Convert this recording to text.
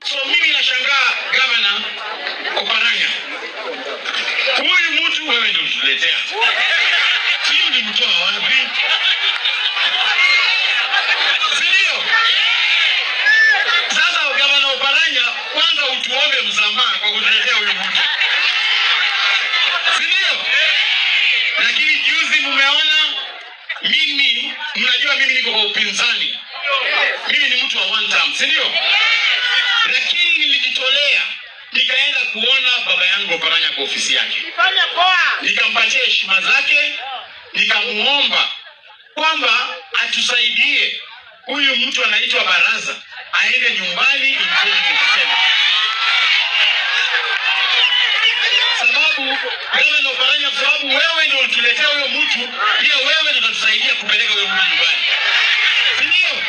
So mimi nashangaa Gavana Oparanya. Huyu mtu wewe ndio unatuletea. Sio ni mtoa wapi? Sio. Sasa Gavana Oparanya kwanza utuombe msamaha kwa kutuletea huyu mtu. Sio. Lakini juzi mumeona mimi, mnajua mimi niko kwa upinzani. Mimi ni mtu wa one term, sio? Lakini nilijitolea nikaenda kuona baba yangu Oparanya kwa ofisi yake. Nikampatia heshima zake, nikamuomba kwamba atusaidie huyu mtu anaitwa Baraza aende nyumbani in 2027. Sababu Gavana Oparanya, kwa sababu wewe ndio ulituletea huyo mtu, pia wewe ndio utatusaidia kupeleka huyo mtu nyumbani. Ndio.